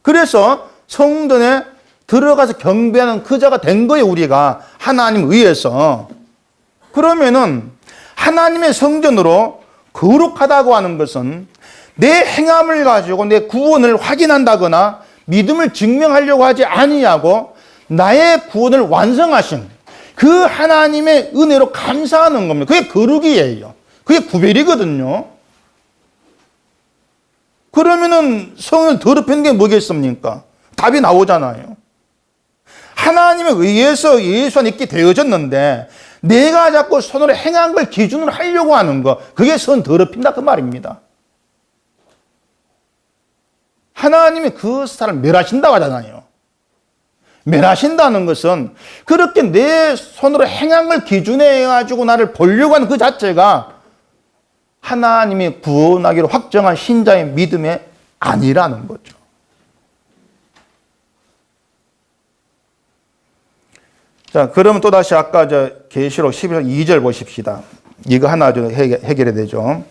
그래서 성전에 들어가서 경배하는 그 자가 된 거예요. 우리가 하나님에 의해서. 그러면은 하나님의 성전으로 거룩하다고 하는 것은 내 행함을 가지고 내 구원을 확인한다거나 믿음을 증명하려고 하지 아니하고 나의 구원을 완성하신 그 하나님의 은혜로 감사하는 겁니다. 그게 거룩이에요. 그게 구별이거든요. 그러면은 성을 더럽히는 게 뭐겠습니까? 답이 나오잖아요. 하나님에 의해서 예수 안에 있게 되어졌는데 내가 자꾸 손으로 행한 걸 기준으로 하려고 하는 거, 그게 선 더럽힌다 그 말입니다. 하나님이 그 사람을 멸하신다고 하잖아요. 멸하신다는 것은 그렇게 내 손으로 행한 걸 기준에 해가지고 나를 보려고 하는 그 자체가 하나님이 구원하기로 확정한 신자의 믿음이 아니라는 거죠. 자, 그러면 또다시 아까 계시록 11장 2절 보십시다. 이거 하나 좀 해결해야 되죠.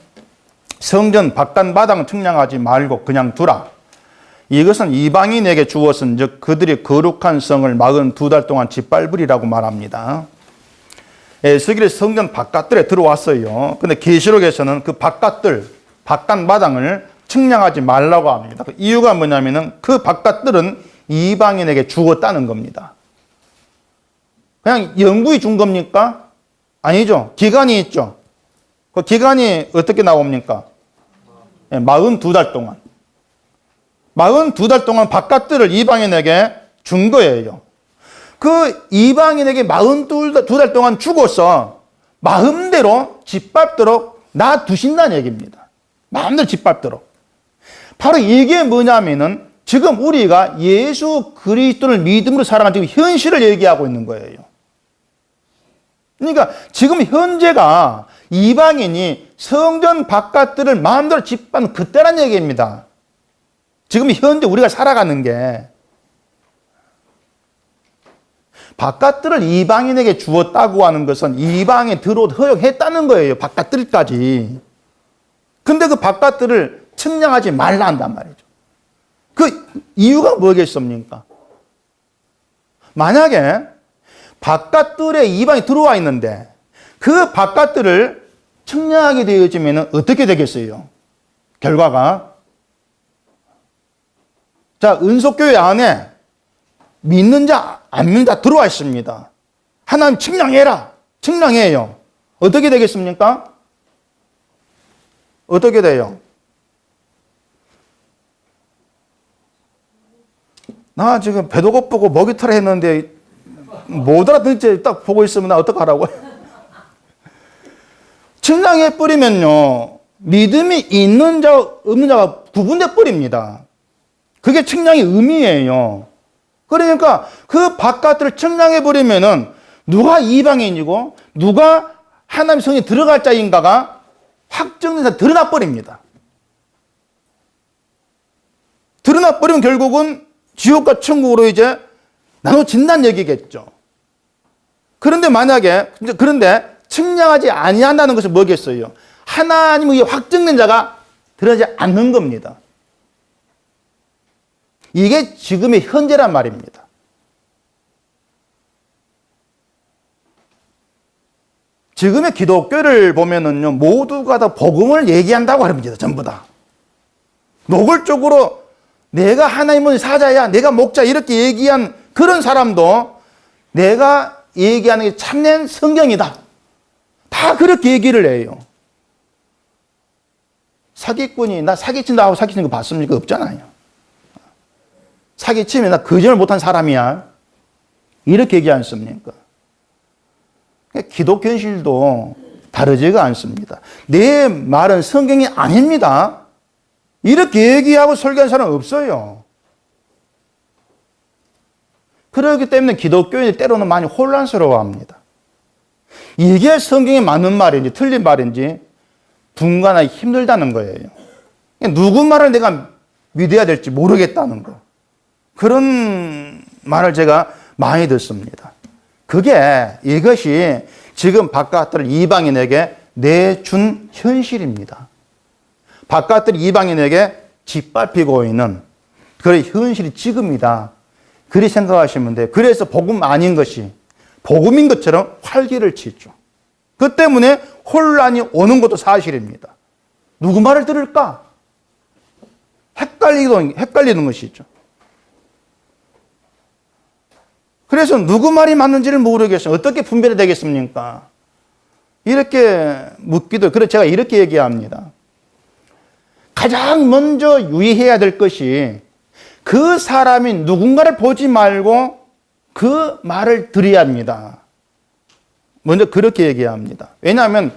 성전 바깥 마당은 측량하지 말고 그냥 두라. 이것은 이방인에게 주었은 즉 그들이 거룩한 성을 42달 동안 짓밟으리라고 말합니다. 에스겔이 성전 바깥들에 들어왔어요. 근데 계시록에서는 그 바깥들, 바깥 마당을 측량하지 말라고 합니다. 그 이유가 뭐냐면은 그 바깥들은 이방인에게 주었다는 겁니다. 그냥 영구히 준 겁니까? 아니죠. 기간이 있죠. 그 기간이 어떻게 나옵니까? 42달 동안. 42달 동안 바깥들을 이방인에게 준 거예요. 그 이방인에게 42달 동안 주고서 마음대로 짓밟도록 놔두신다는 얘기입니다. 마음대로 짓밟도록. 바로 이게 뭐냐면은 지금 우리가 예수 그리스도를 믿음으로 살아가는 지금 현실을 얘기하고 있는 거예요. 그러니까 지금 현재가 이방인이 성전 바깥들을 마음대로 짓밟는 그때란 얘기입니다. 지금 현재 우리가 살아가는 게 바깥들을 이방인에게 주었다고 하는 것은 이방에 들어오도 허용했다는 거예요. 바깥들까지. 근데 그 바깥들을 측량하지 말라 한단 말이죠. 그 이유가 뭐겠습니까? 만약에 바깥들에 이방이 들어와 있는데 그 바깥들을 측량하게 되어지면 어떻게 되겠어요? 결과가. 자, 은속교회 안에 믿는 자, 안 믿는 자 들어와 있습니다. 하나님 측량해라. 측량해요. 어떻게 되겠습니까? 어떻게 돼요? 나 지금 배도 고프고 목이 털어 했는데 못 알아듣지 딱 보고 있으면 나 어떡하라고? 측량해버리면요, 믿음이 있는 자, 없는 자가 구분돼 버립니다. 그게 측량의 의미예요. 그러니까 그 바깥을 측량해버리면은 누가 이방인이고 누가 하나님의 성에 들어갈 자인가가 확정돼서 드러나버립니다. 드러나버리면 결국은 지옥과 천국으로 이제 나눠진다는 얘기겠죠. 그런데 측량하지 아니한다는 것은 뭐겠어요? 하나님의 확정된 자가 드러나지 않는 겁니다. 이게 지금의 현재란 말입니다. 지금의 기독교를 보면은요, 모두가 다 복음을 얘기한다고 합니다. 전부 다. 노골적으로 내가 하나님의 사자야, 내가 목자 이렇게 얘기한 그런 사람도 내가 얘기하는 게 참된 성경이다. 다 그렇게 얘기를 해요. 사기꾼이 나 사기친다 하고 사기치는 거 봤습니까? 없잖아요. 사기치면 나 거짓말 못한 사람이야. 이렇게 얘기하지 않습니까? 기독교 현실도 다르지가 않습니다. 내 말은 성경이 아닙니다. 이렇게 얘기하고 설교하는 사람은 없어요. 그렇기 때문에 기독교인이 때로는 많이 혼란스러워합니다. 이게 성경에 맞는 말인지 틀린 말인지 분간하기 힘들다는 거예요. 누구 말을 내가 믿어야 될지 모르겠다는 거. 그런 말을 제가 많이 듣습니다. 이것이 지금 바깥들 이방인에게 내준 현실입니다. 바깥들 이방인에게 짓밟히고 있는 그런 현실이 지금이다. 그리 생각하시면 돼요. 그래서 복음 아닌 것이 복음인 것처럼 활기를 치죠. 그 때문에 혼란이 오는 것도 사실입니다. 누구 말을 들을까? 헷갈리는 것이죠. 그래서 누구 말이 맞는지를 모르겠어요. 어떻게 분별이 되겠습니까? 이렇게 묻기도, 그래서 제가 이렇게 얘기합니다. 가장 먼저 유의해야 될 것이 그 사람이 누군가를 보지 말고 그 말을 들어야 합니다. 먼저 그렇게 얘기합니다. 왜냐하면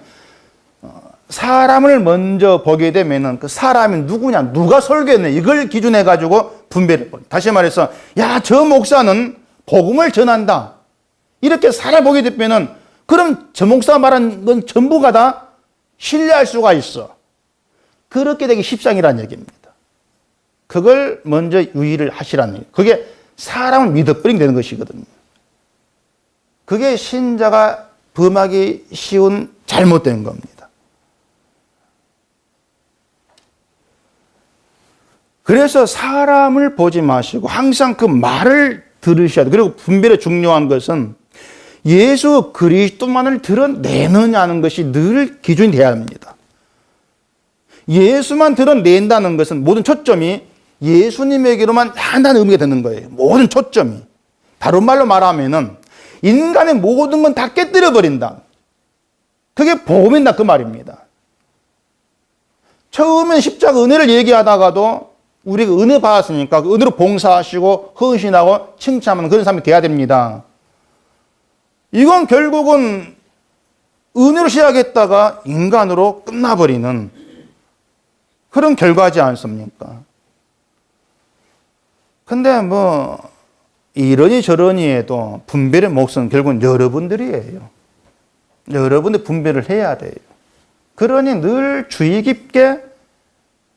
사람을 먼저 보게 되면은 그 사람이 누구냐, 누가 설교했네, 이걸 기준해 가지고 분별해 버려요. 다시 말해서, 야, 저 목사는 복음을 전한다, 이렇게 살아보게 되면은 그럼 저 목사 말한 건 전부가 다 신뢰할 수가 있어. 그렇게 되기 십상이라는 얘기입니다. 그걸 먼저 유의를 하시라는 얘기예요. 그게 사람을 믿어버리게 되는 것이거든요. 그게 신자가 범하기 쉬운 잘못된 겁니다. 그래서 사람을 보지 마시고 항상 그 말을 들으셔야 돼요. 그리고 분별에 중요한 것은 예수 그리스도만을 드러내느냐는 것이 늘 기준이 되어야 합니다. 예수만 드러낸다는 것은 모든 초점이 예수님에게로만 한다는 의미가 되는 거예요. 모든 초점이. 다른 말로 말하면은 인간의 모든 건 다 깨뜨려 버린다. 그게 복음이다, 그 말입니다. 처음엔 십자가 은혜를 얘기하다가도 우리가 은혜 받았으니까 그 은혜로 봉사하시고 헌신하고 칭찬하는 그런 사람이 돼야 됩니다. 이건 결국은 은혜로 시작했다가 인간으로 끝나버리는 그런 결과지 않습니까? 근데 뭐 이러니 저러니 해도 분별의 몫은 결국은 여러분들이에요. 여러분들 분별을 해야 돼요. 그러니 늘 주의 깊게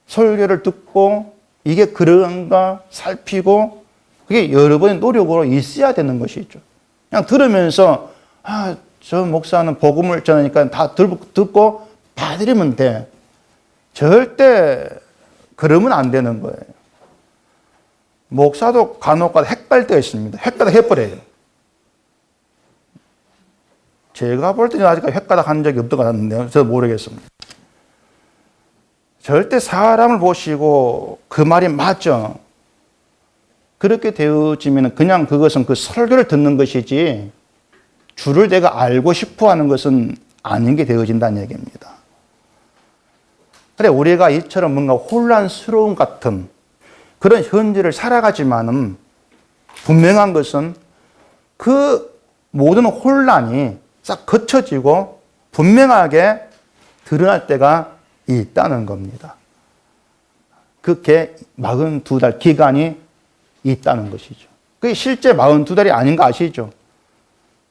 설교를 듣고 이게 그런가 살피고 그게 여러분의 노력으로 있어야 되는 것이죠. 그냥 들으면서 아, 저 목사는 복음을 전하니까 다 듣고 받으려면 돼. 절대 그러면 안 되는 거예요. 목사도 간혹가다 헷갈릴 때가 있습니다. 헷가닥 해버려요. 제가 볼 때는 아직까지 헷가닥 한 적이 없던 것 같은데요. 저도 모르겠습니다. 절대 사람을 보시고 그 말이 맞죠. 그렇게 되어지면 그냥 그것은 그 설교를 듣는 것이지 주를 내가 알고 싶어 하는 것은 아닌 게 되어진다는 얘기입니다. 그래, 우리가 이처럼 뭔가 혼란스러움 같은 그런 현재를 살아가지만은 분명한 것은 그 모든 혼란이 싹 거쳐지고 분명하게 드러날 때가 있다는 겁니다. 그게 42달 기간이 있다는 것이죠. 그게 실제 42달이 아닌 거 아시죠?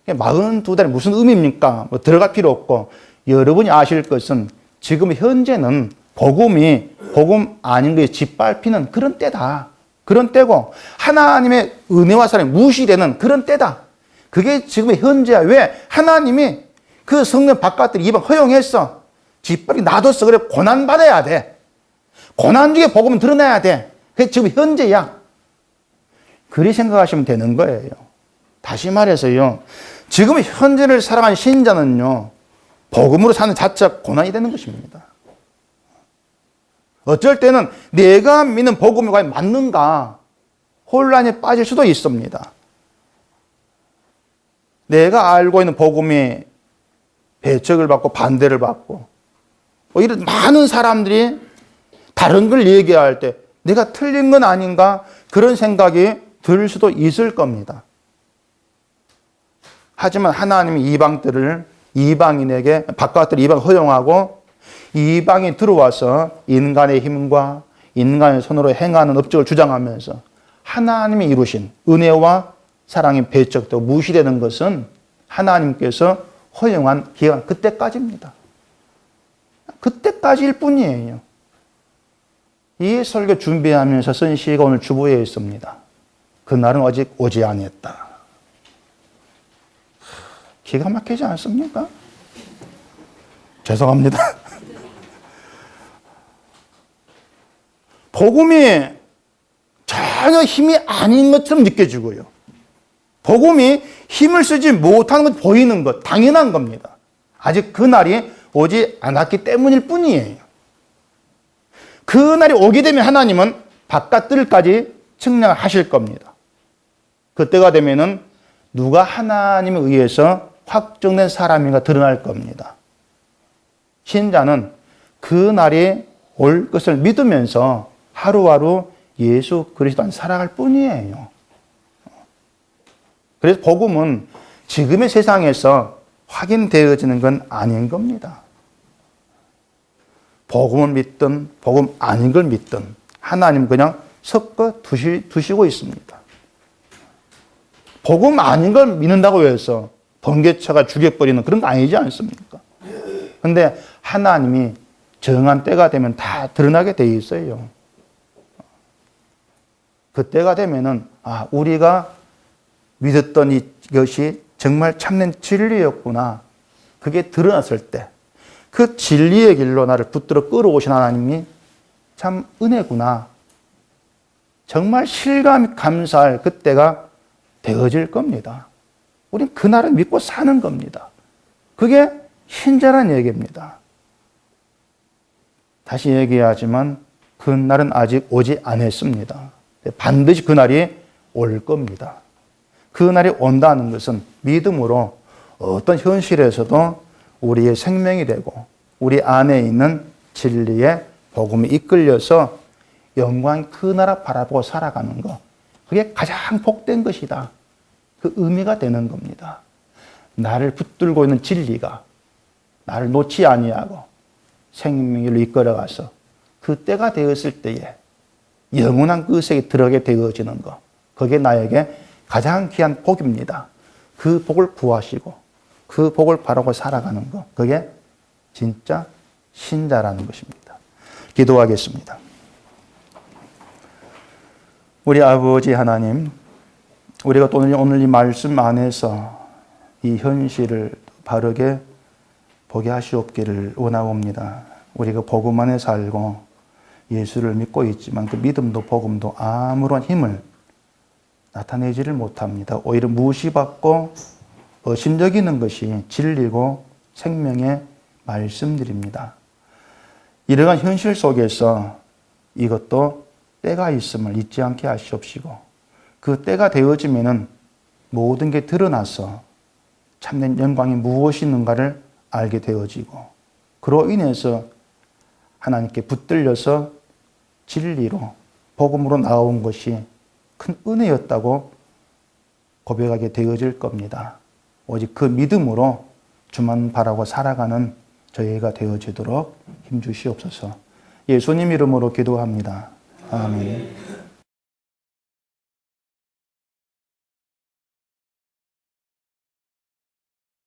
42달이 무슨 의미입니까? 뭐 들어갈 필요 없고 여러분이 아실 것은 지금 현재는 복음이 복음 아닌 것에 짓밟히는 그런 때다. 그런 때고 하나님의 은혜와 사랑이 무시되는 그런 때다. 그게 지금의 현재야. 왜? 하나님이 그 성령 바깥들이 이방 허용했어. 짓밟이 놔뒀어. 그래, 고난받아야 돼. 고난 중에 복음은 드러나야 돼. 그게 지금 현재야. 그리 생각하시면 되는 거예요. 다시 말해서요, 지금 현재를 살아가는 신자는요, 복음으로 사는 자체가 고난이 되는 것입니다. 어쩔 때는 내가 믿는 복음이 과연 맞는가 혼란에 빠질 수도 있습니다. 내가 알고 있는 복음이 배척을 받고 반대를 받고 이런 많은 사람들이 다른 걸 얘기할 때 내가 틀린 건 아닌가 그런 생각이 들 수도 있을 겁니다. 하지만 하나님이 이방인에게 바깥들 이방 허용하고 이방이 들어와서 인간의 힘과 인간의 손으로 행하는 업적을 주장하면서 하나님이 이루신 은혜와 사랑이 배척되고 무시되는 것은 하나님께서 허용한 기간 그때까지입니다. 그때까지일 뿐이에요. 이 설교 준비하면서 쓴 시가 오늘 주보에 있습니다. 그날은 아직 오지 아니했다. 기가 막히지 않습니까? 죄송합니다. 복음이 전혀 힘이 아닌 것처럼 느껴지고요. 복음이 힘을 쓰지 못하는 것 보이는 것 당연한 겁니다. 아직 그날이 오지 않았기 때문일 뿐이에요. 그날이 오게 되면 하나님은 바깥들까지 측량하실 겁니다. 그때가 되면은 누가 하나님에 의해서 확정된 사람인가 드러날 겁니다. 신자는 그 날이 올 것을 믿으면서 하루하루 예수 그리스도 안에 살아갈 뿐이에요. 그래서 복음은 지금의 세상에서 확인되어지는 건 아닌 겁니다. 복음을 믿든 복음 아닌 걸 믿든 하나님 그냥 섞어 두시고 있습니다. 복음 아닌 걸 믿는다고 해서 번개차가 죽여버리는 그런 거 아니지 않습니까? 그런데 하나님이 정한 때가 되면 다 드러나게 돼 있어요. 그 때가 되면은 우리가 믿었던 이것이 정말 참된 진리였구나. 그게 드러났을 때 그 진리의 길로 나를 붙들어 끌어오신 하나님이 참 은혜구나. 정말 실감 감사할 그때가 되어질 겁니다. 우린 그날을 믿고 사는 겁니다. 그게 신자란 얘기입니다. 다시 얘기하지만 그날은 아직 오지 않았습니다. 반드시 그날이 올 겁니다. 그날이 온다는 것은 믿음으로 어떤 현실에서도 우리의 생명이 되고 우리 안에 있는 진리의 복음이 이끌려서 영광 그 나라 바라보고 살아가는 것. 그게 가장 복된 것이다. 그 의미가 되는 겁니다. 나를 붙들고 있는 진리가 나를 놓지 아니하고 생명으로 이끌어가서 그 때가 되었을 때에 영원한 그 세계에 들어가게 되어지는 것. 그게 나에게 가장 귀한 복입니다. 그 복을 구하시고 그 복을 바라고 살아가는 것. 그게 진짜 신자라는 것입니다. 기도하겠습니다. 우리 아버지 하나님, 우리가 또 오늘 이 말씀 안에서 이 현실을 바르게 보게 하시옵기를 원하옵니다. 우리가 복음 안에 살고 예수를 믿고 있지만 그 믿음도 복음도 아무런 힘을 나타내지를 못합니다. 오히려 무시받고 의심적이는 것이 진리고 생명의 말씀들입니다. 이러한 현실 속에서 이것도 때가 있음을 잊지 않게 하시옵시고 그 때가 되어지면은 모든 게 드러나서 참된 영광이 무엇이 있는가를 알게 되어지고 그로 인해서 하나님께 붙들려서 진리로 복음으로 나온 것이 큰 은혜였다고 고백하게 되어질 겁니다. 오직 그 믿음으로 주만 바라고 살아가는 저희가 되어지도록 힘주시옵소서. 예수님 이름으로 기도합니다. 아멘.